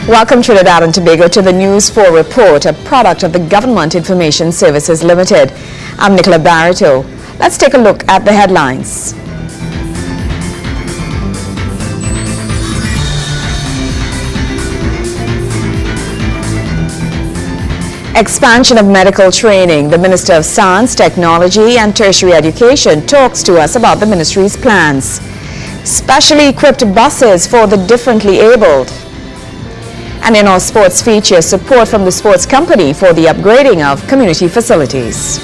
Welcome Trinidad and Tobago to the News 4 report, a product of the Government Information Services Limited. I'm Nicola Barreto. Let's take a look at the headlines. Expansion of medical training. The Minister of Science, Technology and Tertiary Education talks to us about the ministry's plans. Specially equipped buses for the differently abled. And in our sports feature, support from the sports company for the upgrading of community facilities.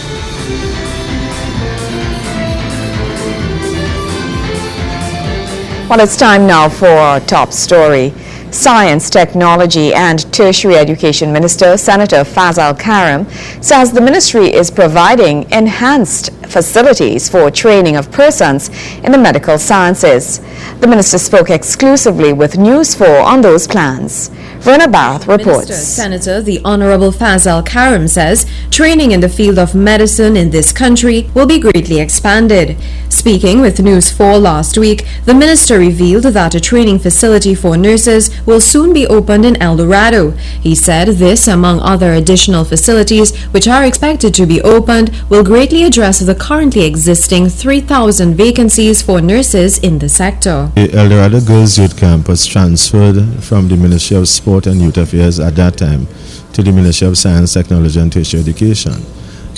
Well, it's time now for our top story. Science, Technology and Tertiary Education Minister Senator Fazal Karim says the ministry is providing enhanced facilities for training of persons in the medical sciences. The minister spoke exclusively with News 4 on those plans. Verna Barth reports. Minister Senator the Honorable Fazal Karim says training in the field of medicine in this country will be greatly expanded. Speaking with News 4 last week, the minister revealed that a training facility for nurses will soon be opened in El Dorado. He said this, among other additional facilities which are expected to be opened, will greatly address the currently existing 3,000 vacancies for nurses in the sector. The El Dorado Girls Youth Camp was transferred from the Ministry of Sport and Youth Affairs at that time to the Ministry of Science, Technology and Tertiary Education.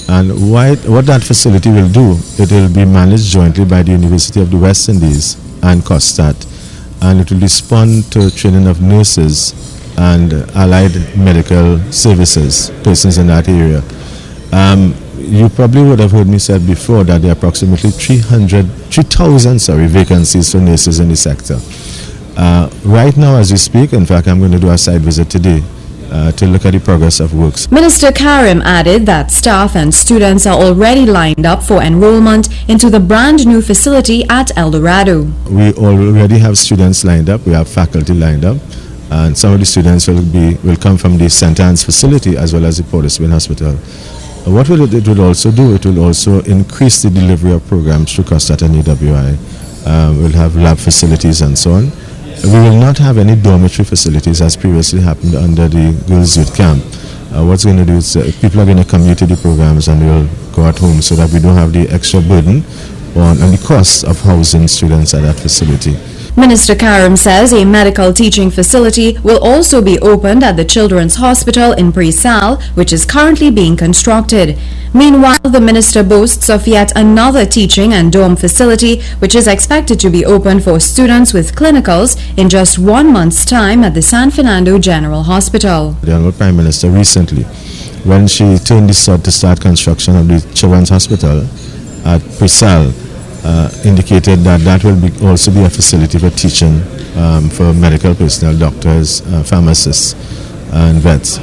And what that facility will do, it will be managed jointly by the University of the West Indies and COSTAT, and it will respond to training of nurses and allied medical services, persons in that area. You probably would have heard me said before that there are approximately 3,000 vacancies for nurses in the sector. Right now as we speak, in fact, I'm going to do a site visit today to look at the progress of works. Minister Karim added that staff and students are already lined up for enrollment into the brand new facility at El Dorado. We already have students lined up, we have faculty lined up, and some of the students will come from the St. Anne's facility as well as the Port of Spain Hospital. What it will also do, it will also increase the delivery of programs through COSTAT and EWI. We'll have lab facilities and so on. We will not have any dormitory facilities as previously happened under the Girls Youth Camp. What's going to do is people are going to commute to the programs and they'll go at home so that we don't have the extra burden and the cost of housing students at that facility. Minister Karim says a medical teaching facility will also be opened at the Children's Hospital in Presal, which is currently being constructed. Meanwhile, the minister boasts of yet another teaching and dorm facility, which is expected to be open for students with clinicals in just 1 month's time at the San Fernando General Hospital. The Honorable Prime Minister recently, when she turned the sod to start construction of the Children's Hospital at Presal, indicated that will also be a facility for teaching for medical personnel, doctors, pharmacists and vets.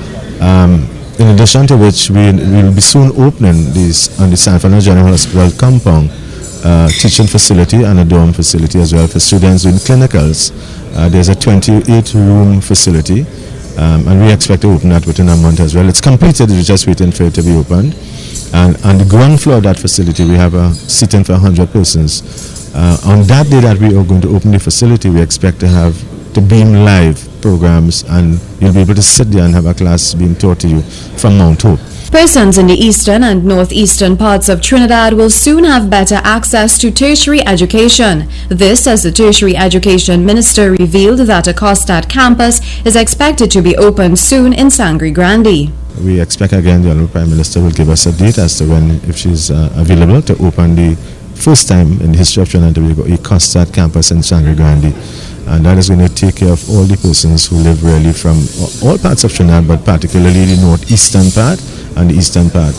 In addition to which, we will be soon opening this on the San Fernando General Hospital compound teaching facility and a dorm facility as well for students doing clinicals. There's a 28-room facility and we expect to open that within a month as well. It's completed, we're just waiting for it to be opened. And on the ground floor of that facility, we have a seating for 100 persons. On that day that we are going to open the facility, we expect to have to beam live programs, and you'll be able to sit there and have a class being taught to you from Mount Hope. Persons in the eastern and northeastern parts of Trinidad will soon have better access to tertiary education. This as the Tertiary Education Minister revealed that a COSTAT campus is expected to be opened soon in Sangre Grande. We expect again the Honorable Prime Minister will give us a date as to when, if she's available, to open the first time in the history of Trinidad and Tobago a COSTAT campus in Sangre Grande. And that is going to take care of all the persons who live really from all parts of Trinidad, but particularly the northeastern part and the eastern part,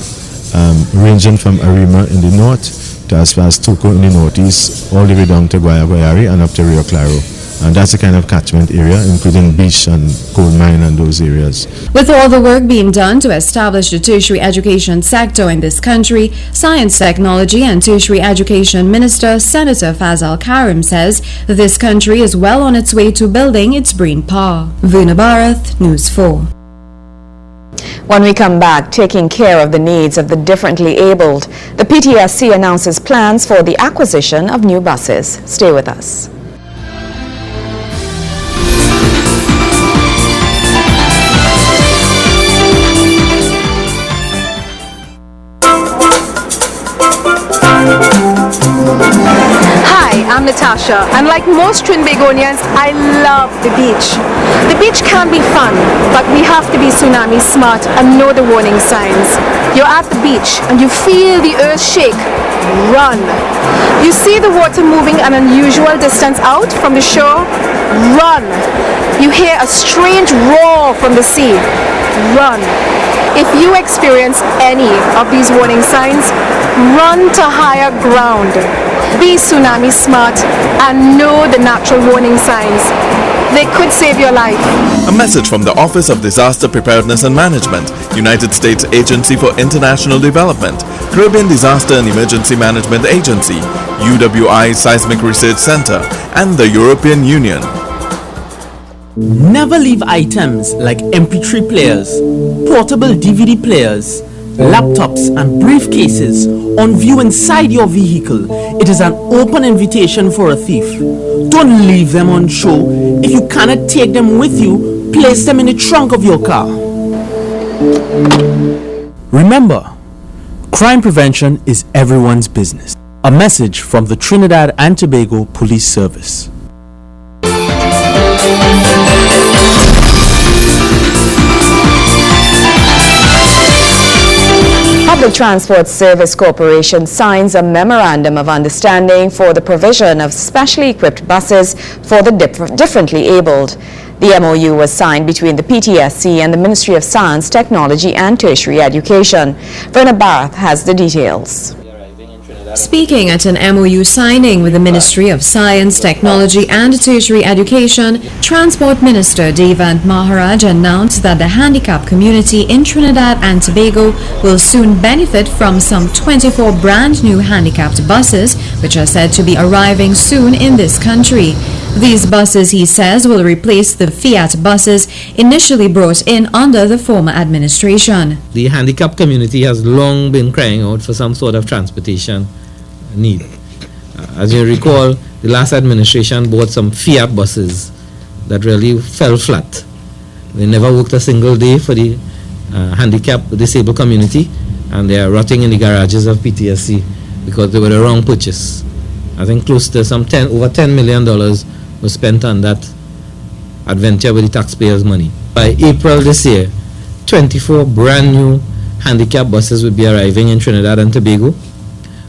ranging from Arima in the north to as far as Toko in the northeast, all the way down to Guayari and up to Rio Claro. And that's the kind of catchment area, including beach and coal mine and those areas. With all the work being done to establish the tertiary education sector in this country, Science, Technology and Tertiary Education Minister Senator Fazal Karim says this country is well on its way to building its brain power. Verna Barth, News 4. When we come back, taking care of the needs of the differently abled, the PTSC announces plans for the acquisition of new buses. Stay with us. I'm Natasha, and like most Trinbagonians, I love the beach. The beach can be fun, but we have to be tsunami smart and know the warning signs. You're at the beach and you feel the earth shake. Run. You see the water moving an unusual distance out from the shore. Run. You hear a strange roar from the sea. Run. If you experience any of these warning signs, run to higher ground. Be tsunami smart and know the natural warning signs. They could save your life. A message from the Office of Disaster Preparedness and Management, United States Agency for International Development, Caribbean Disaster and Emergency Management Agency, UWI Seismic Research Center, and the European Union. Never leave items like MP3 players, portable DVD players, laptops and briefcases on view inside your vehicle. It is an open invitation for a thief. Don't leave them on show. If you cannot take them with you, place them in the trunk of your car. Remember, crime prevention is everyone's business. A message from the Trinidad and Tobago Police Service. Public Transport Service Corporation signs a memorandum of understanding for the provision of specially equipped buses for the differently abled. The MOU was signed between the PTSC and the Ministry of Science, Technology and Tertiary Education. Verna Barth has the details. Speaking at an MOU signing with the Ministry of Science, Technology and Tertiary Education, Transport Minister Devant Maharaj announced that the handicapped community in Trinidad and Tobago will soon benefit from some 24 brand new handicapped buses, which are said to be arriving soon in this country. These buses, he says, will replace the Fiat buses initially brought in under the former administration. The handicapped community has long been crying out for some sort of transportation need. As you recall, the last administration bought some Fiat buses that really fell flat. They never worked a single day for the handicapped disabled community, and they are rotting in the garages of PTSC because they were the wrong purchase. I think close to over $10 million was spent on that adventure with the taxpayers' money. By April this year, 24 brand new handicapped buses will be arriving in Trinidad and Tobago,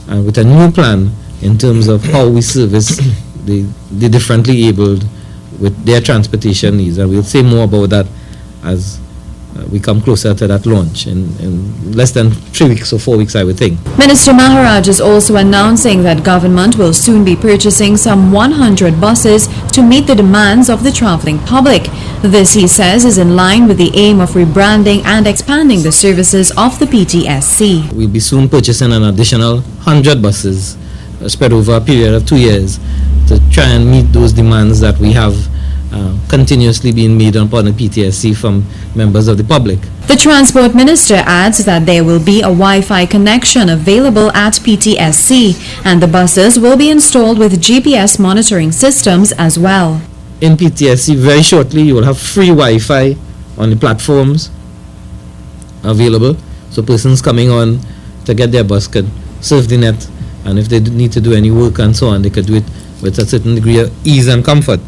and with a new plan in terms of how we service the differently abled with their transportation needs. And we'll say more about that as we come closer to that launch in less than 3 weeks or 4 weeks, I would think. Minister Maharaj is also announcing that government will soon be purchasing some 100 buses to meet the demands of the traveling public. This, he says, is in line with the aim of rebranding and expanding the services of the PTSC. We'll be soon purchasing an additional 100 buses spread over a period of 2 years to try and meet those demands that we have continuously being made upon the PTSC from members of the public. The Transport Minister adds that there will be a Wi-Fi connection available at PTSC, and the buses will be installed with GPS monitoring systems as well. In PTSC, very shortly, you will have free Wi-Fi on the platforms available, so persons coming on to get their bus could surf the net, and if they need to do any work and so on, they could do it with a certain degree of ease and comfort.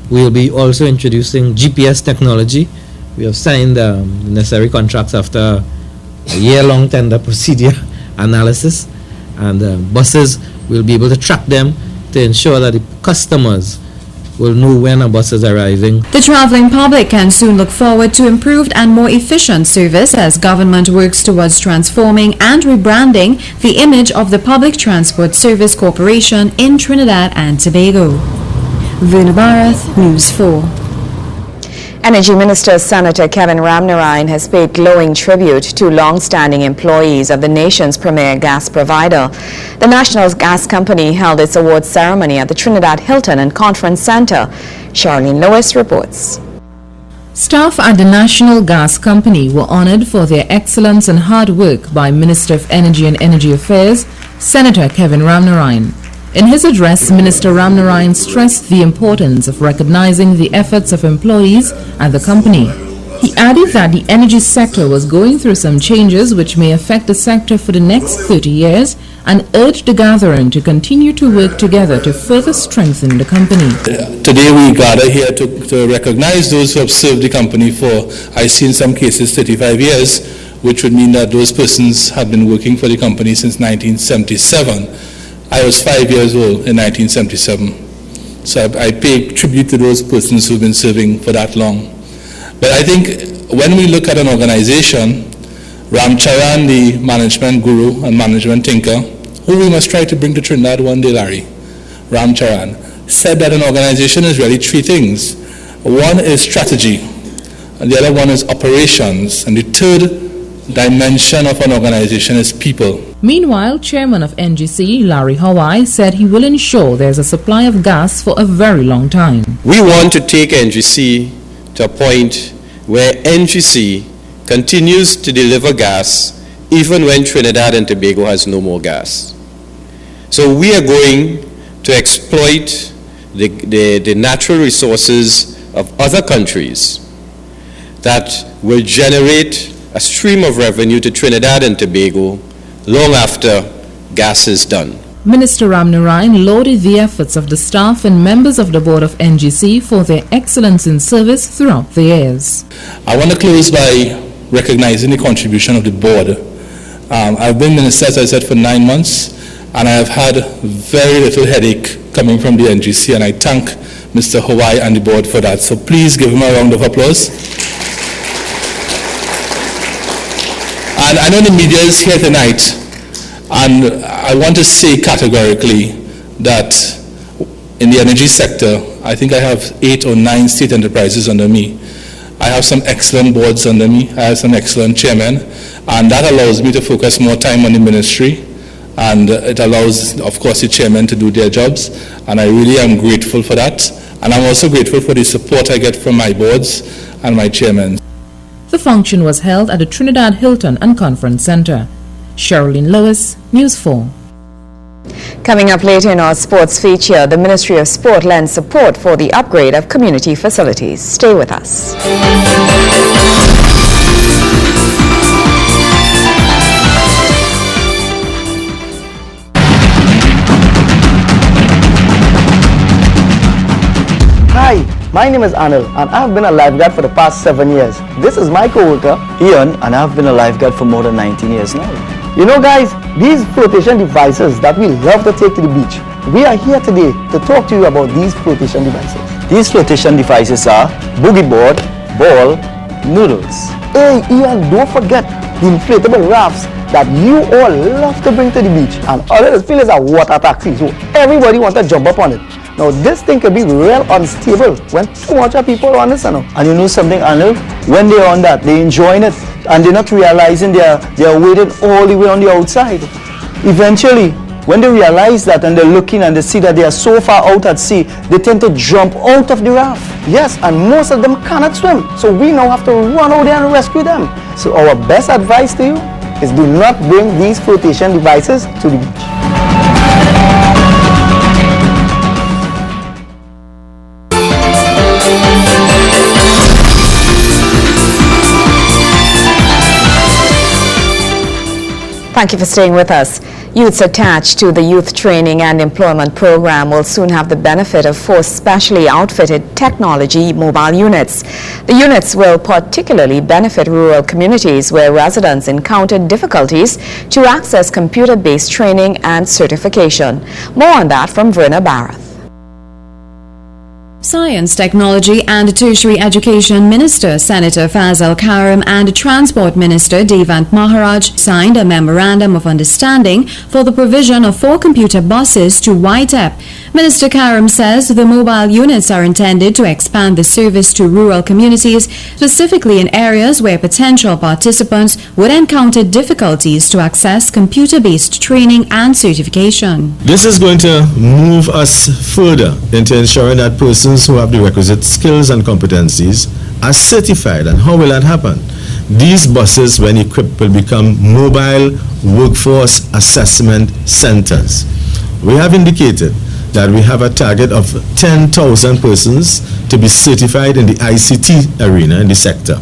We'll be also introducing GPS technology. We have signed the necessary contracts after a year-long tender procedure analysis, and buses will be able to track them to ensure that the customers will know when a bus is arriving. The traveling public can soon look forward to improved and more efficient service as government works towards transforming and rebranding the image of the Public Transport Service Corporation in Trinidad and Tobago. Verna Barth, News 4. Energy Minister Senator Kevin Ramnarine has paid glowing tribute to long-standing employees of the nation's premier gas provider. The National Gas Company held its awards ceremony at the Trinidad Hilton and Conference Center. Charlene Lewis reports. Staff at the National Gas Company were honored for their excellence and hard work by Minister of Energy and Energy Affairs, Senator Kevin Ramnarine. In his address, Minister Ramnarine stressed the importance of recognizing the efforts of employees at the company. He added that the energy sector was going through some changes which may affect the sector for the next 30 years and urged the gathering to continue to work together to further strengthen the company. Today we gather here to recognize those who have served the company for, I see in some cases, 35 years, which would mean that those persons have been working for the company since 1977. I was 5 years old in 1977. So I pay tribute to those persons who've been serving for that long. But I think when we look at an organization, Ram Charan, the management guru and management thinker, who we must try to bring to Trinidad one day, Larry, Ram Charan, said that an organization is really three things. One is strategy, and the other one is operations, and the third dimension of an organization is people. Meanwhile, Chairman of NGC, Larry Hawaii, said he will ensure there's a supply of gas for a very long time. We want to take NGC to a point where NGC continues to deliver gas even when Trinidad and Tobago has no more gas. So we are going to exploit the natural resources of other countries that will generate a stream of revenue to Trinidad and Tobago long after gas is done. Minister Ramnarayan lauded the efforts of the staff and members of the board of NGC for their excellence in service throughout the years. I want to close by recognizing the contribution of the board. I've been minister, as I said, for 9 months, and I have had very little headache coming from the NGC, and I thank Mr. Hawaii and the board for that. So please give him a round of applause. And I know the media is here tonight, and I want to say categorically that in the energy sector, I think I have 8 or 9 state enterprises under me. I have some excellent boards under me. I have some excellent chairmen, and that allows me to focus more time on the ministry, and it allows, of course, the chairmen to do their jobs, and I really am grateful for that. And I'm also grateful for the support I get from my boards and my chairmen. The function was held at the Trinidad Hilton and Conference Center. Sherilyn Lewis, News 4. Coming up later in our sports feature, the Ministry of Sport lends support for the upgrade of community facilities. Stay with us. Hi, my name is Anil and I've been a lifeguard for the past 7 years. This is my co-worker Ian and I've been a lifeguard for more than 19 years now. You know guys, these flotation devices that we love to take to the beach, we are here today to talk to you about these flotation devices. These flotation devices are boogie board, ball, noodles. Hey Ian, don't forget the inflatable rafts that you all love to bring to the beach, and all it feel is a water taxi, so everybody wants to jump up on it. Now this thing can be real unstable when too much of people are on this. And you know something, Anil? When they're on that, they're enjoying it and they're not realizing they're waiting all the way on the outside. Eventually, when they realize that and they're looking and they see that they are so far out at sea, they tend to jump out of the raft. Yes, and most of them cannot swim. So we now have to run out there and rescue them. So our best advice to you is do not bring these flotation devices to the beach. Thank you for staying with us. Youths attached to the Youth Training and Employment Program will soon have the benefit of 4 specially outfitted technology mobile units. The units will particularly benefit rural communities where residents encounter difficulties to access computer-based training and certification. More on that from Verna Barath. Science, Technology and Tertiary Education Minister Senator Fazal Karim and Transport Minister Devant Maharaj signed a Memorandum of Understanding for the provision of 4 computer buses to YTEP. Minister Karim says the mobile units are intended to expand the service to rural communities, specifically in areas where potential participants would encounter difficulties to access computer-based training and certification. This is going to move us further into ensuring that persons who have the requisite skills and competencies are certified. And how will that happen? These buses, when equipped, will become mobile workforce assessment centers. We have indicated that we have a target of 10,000 persons to be certified in the ICT arena in the sector.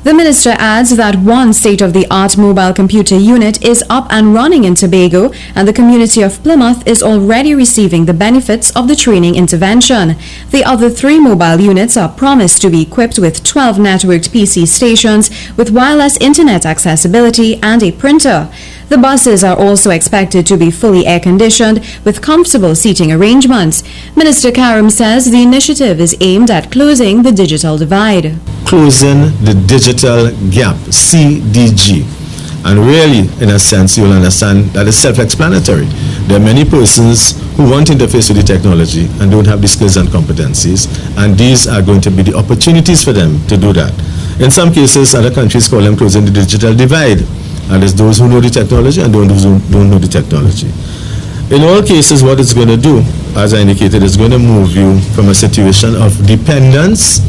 The minister adds that one state-of-the-art mobile computer unit is up and running in Tobago, and the community of Plymouth is already receiving the benefits of the training intervention. The other 3 mobile units are promised to be equipped with 12 networked PC stations with wireless internet accessibility and a printer. The buses are also expected to be fully air-conditioned with comfortable seating arrangements. Minister Karam says the initiative is aimed at closing the digital divide. Closing the digital gap, CDG. And really, in a sense, you'll understand that it's self-explanatory. There are many persons who want to interface with the technology and don't have the skills and competencies, and these are going to be the opportunities for them to do that. In some cases, other countries call them closing the digital divide. And there's those who know the technology and those who don't know the technology. In all cases, what it's going to do, as I indicated, is going to move you from a situation of dependence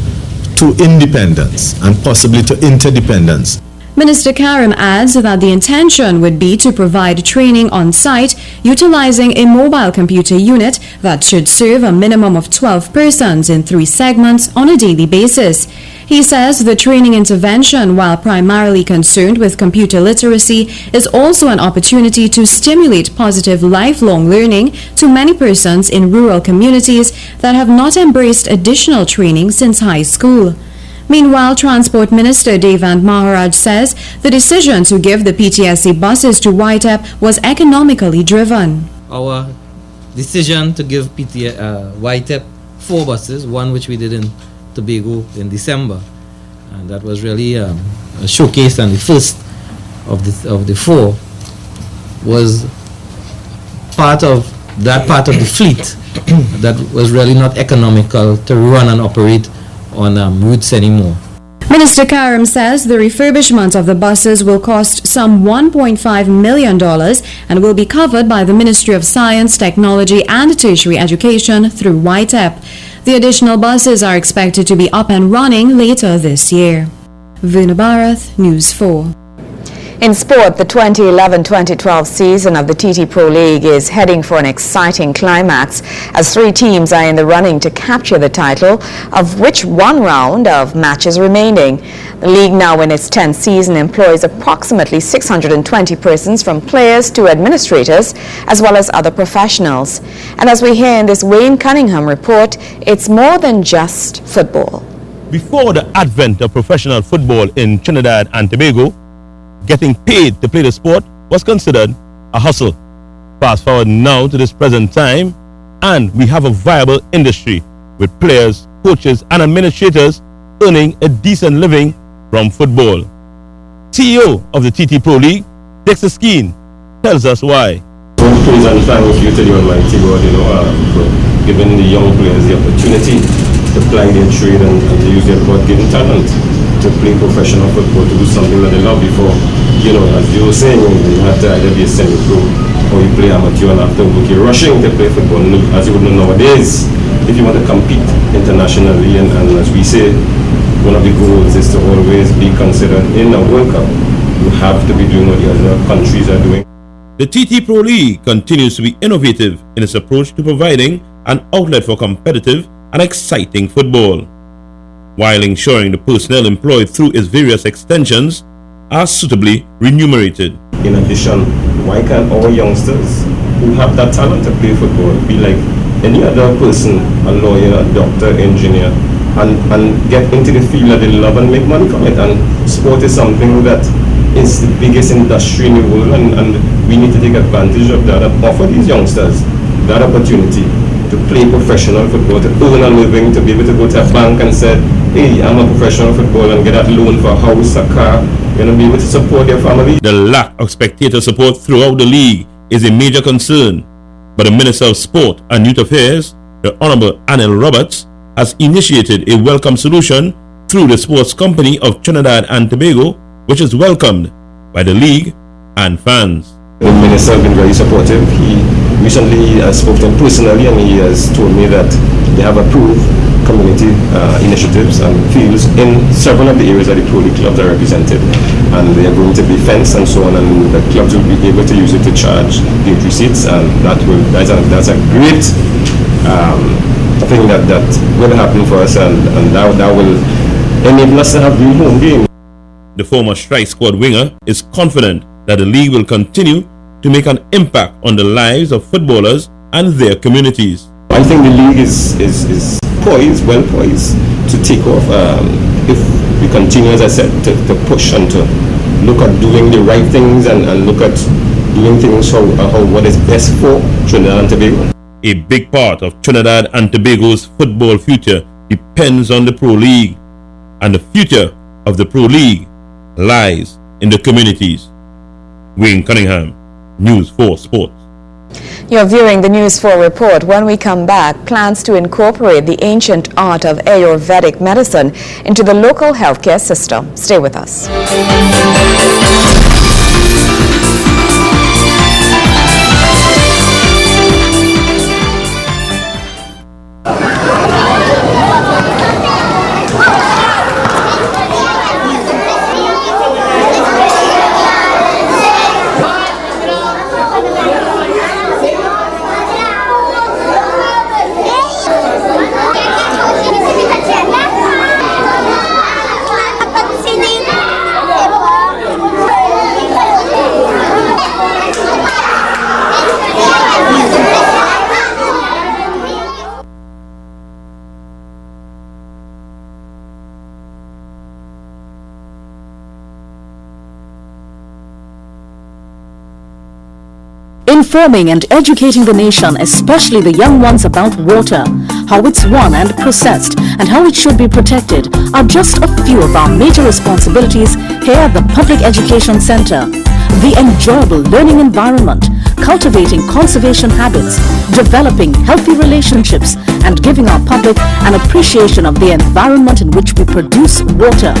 to independence and possibly to interdependence. Minister Karam adds that the intention would be to provide training on site utilizing a mobile computer unit that should serve a minimum of 12 persons in 3 segments on a daily basis. He says the training intervention, while primarily concerned with computer literacy, is also an opportunity to stimulate positive lifelong learning to many persons in rural communities that have not embraced additional training since high school. Meanwhile, Transport Minister Devant Maharaj says the decision to give the PTSC buses to YTEP was economically driven. Our decision to give YTEP 4 buses, one which we did in Tobago in December, and that was really a showcase, and the first of the 4 was part of the fleet that was really not economical to run and operate on routes anymore. Minister Karam says the refurbishment of the buses will cost some $1.5 million and will be covered by the Ministry of Science, Technology and Tertiary Education through YTEP. The additional buses are expected to be up and running later this year. Vina Bharath, News 4. In sport, the 2011-2012 season of the TT Pro League is heading for an exciting climax as 3 teams are in the running to capture the title, of which 1 round of matches remaining. The league, now in its 10th season, employs approximately 620 persons, from players to administrators, as well as other professionals. And as we hear in this Wayne Cunningham report, it's more than just football. Before the advent of professional football in Trinidad and Tobago, getting paid to play the sport was considered a hustle. Fast forward now to this present time, and we have a viable industry with players, coaches and administrators earning a decent living from football. CEO of the TT Pro League, Dexter Skeen, tells us why. Praise and thanks you to the Almighty God, for giving the young players the opportunity to ply their trade and to use their God-given talent to play professional football, to do something that they love before. As you were saying, you have to either be a semi-pro or you play amateur, and after work you're rushing to play football. As you would know nowadays, if you want to compete internationally, and as we say, one of the goals is to always be considered in a World Cup. You have to be doing what the other countries are doing. The TT Pro League continues to be innovative in its approach to providing an outlet for competitive and exciting football, while ensuring the personnel employed through its various extensions are suitably remunerated. In addition, why can't our youngsters who have that talent to play football be like any other person, a lawyer, a doctor, engineer, and get into the field that they love and make money from it? And sport is something that is the biggest industry in the world, and we need to take advantage of that and offer these youngsters that opportunity to play professional football, to earn a living, to be able to go to a bank and say, hey, I'm a professional footballer, and get that loan for a house, a car, be able to support their family. The lack of spectator support throughout the league is a major concern, but the Minister of Sport and Youth Affairs, the Honorable Anil Roberts, has initiated a welcome solution through the Sports Company of Trinidad and Tobago, which is welcomed by the league and fans. The Minister has been very supportive. He recently spoke to him personally, and he has told me that they have approved community initiatives and fields in several of the areas that the Pro League clubs are represented, and they are going to be fenced and so on, and the clubs will be able to use it to charge the receipts, and that's a great thing that will happen for us, and that will enable us to have real home games. The former strike squad winger is confident that the league will continue to make an impact on the lives of footballers and their communities. I think the league is poised, well poised to take off if we continue, as I said, to push and to look at doing the right things and look at doing things how what is best for Trinidad and Tobago. A big part of Trinidad and Tobago's football future depends on the Pro League, and the future of the Pro League lies in the communities. Wayne Cunningham, News 4 Sports. You're viewing the News 4 report. When we come back, plans to incorporate the ancient art of Ayurvedic medicine into the local healthcare system. Stay with us. Informing and educating the nation, especially the young ones, about water, how it's won and processed, and how it should be protected are just a few of our major responsibilities here at the Public Education Center. The enjoyable learning environment, cultivating conservation habits, developing healthy relationships, and giving our public an appreciation of the environment in which we produce water.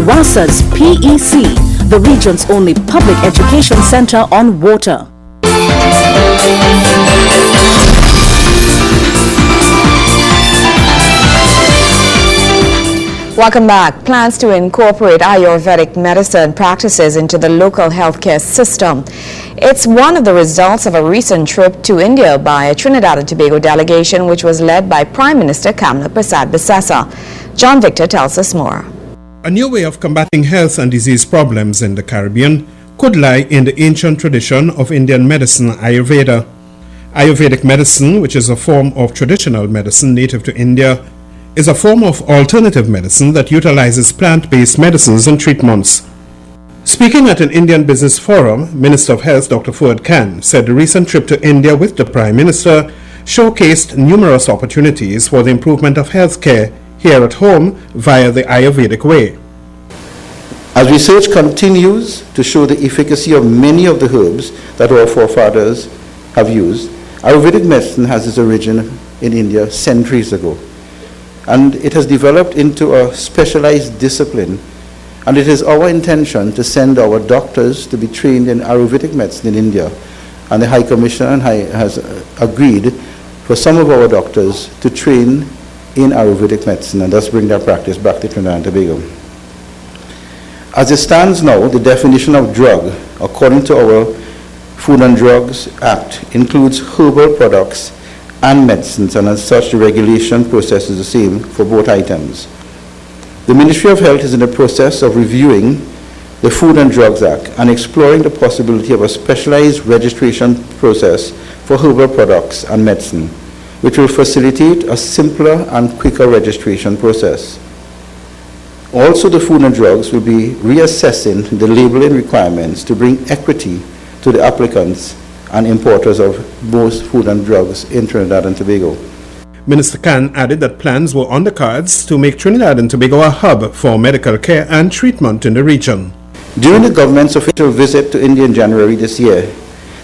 WASA's PEC, the region's only public education center on water. Welcome back. Plans to incorporate Ayurvedic medicine practices into the local healthcare system. It's one of the results of a recent trip to India by a Trinidad and Tobago delegation, which was led by Prime Minister Kamla Prasad Bissessa. John Victor tells us more. A new way of combating health and disease problems in the Caribbean could lie in the ancient tradition of Indian medicine, Ayurveda. Ayurvedic medicine, which is a form of traditional medicine native to India, is a form of alternative medicine that utilizes plant-based medicines and treatments. Speaking at an Indian business forum, Minister of Health Dr. Fuad Khan said the recent trip to India with the Prime Minister showcased numerous opportunities for the improvement of healthcare here at home via the Ayurvedic way. As research continues to show the efficacy of many of the herbs that our forefathers have used, Ayurvedic medicine has its origin in India centuries ago. And it has developed into a specialized discipline. And it is our intention to send our doctors to be trained in Ayurvedic medicine in India. And the High Commissioner has agreed for some of our doctors to train in Ayurvedic medicine and thus bring that practice back to Trinidad and Tobago. As it stands now, the definition of drug, according to our Food and Drugs Act, includes herbal products and medicines, and as such the regulation process is the same for both items. The Ministry of Health is in the process of reviewing the Food and Drugs Act and exploring the possibility of a specialized registration process for herbal products and medicine, which will facilitate a simpler and quicker registration process. Also, the Food and Drugs will be reassessing the labeling requirements to bring equity to the applicants and importers of most food and drugs in Trinidad and Tobago. Minister Khan added that plans were on the cards to make Trinidad and Tobago a hub for medical care and treatment in the region. During the government's official visit to India in January this year,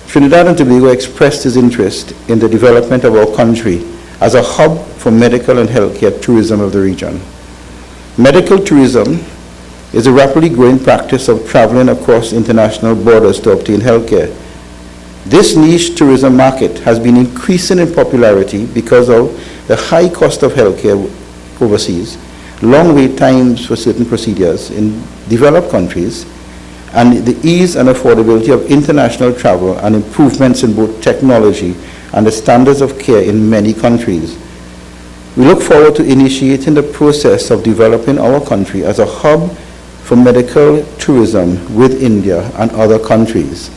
Trinidad and Tobago expressed its interest in the development of our country as a hub for medical and healthcare tourism of the region. Medical tourism is a rapidly growing practice of traveling across international borders to obtain healthcare. This niche tourism market has been increasing in popularity because of the high cost of healthcare overseas, long wait times for certain procedures in developed countries, and the ease and affordability of international travel and improvements in both technology and the standards of care in many countries. We look forward to initiating the process of developing our country as a hub for medical tourism with India and other countries.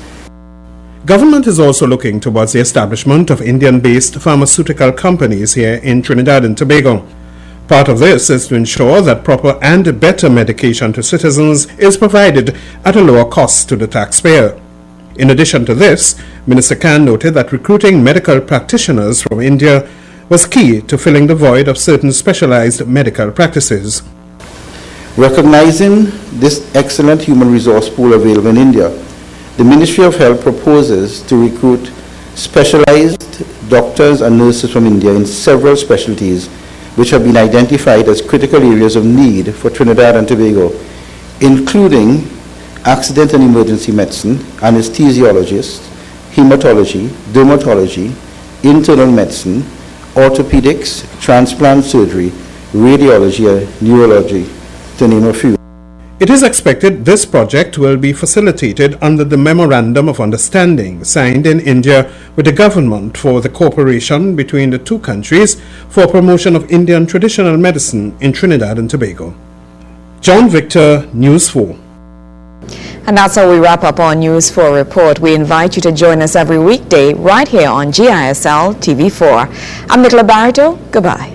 Government is also looking towards the establishment of Indian-based pharmaceutical companies here in Trinidad and Tobago. Part of this is to ensure that proper and better medication to citizens is provided at a lower cost to the taxpayer. In addition to this, Minister Khan noted that recruiting medical practitioners from India was key to filling the void of certain specialized medical practices. Recognizing this excellent human resource pool available in India, the Ministry of Health proposes to recruit specialized doctors and nurses from India in several specialties which have been identified as critical areas of need for Trinidad and Tobago, including accident and emergency medicine, anesthesiologists, hematology, dermatology, internal medicine, orthopedics, transplant surgery, radiology, and neurology, to name a few. It is expected this project will be facilitated under the Memorandum of Understanding signed in India with the government for the cooperation between the two countries for promotion of Indian traditional medicine in Trinidad and Tobago. John Victor, News 4. And that's how we wrap up our News 4 report. We invite you to join us every weekday right here on GISL TV4. I'm Nicola Barreto. Goodbye.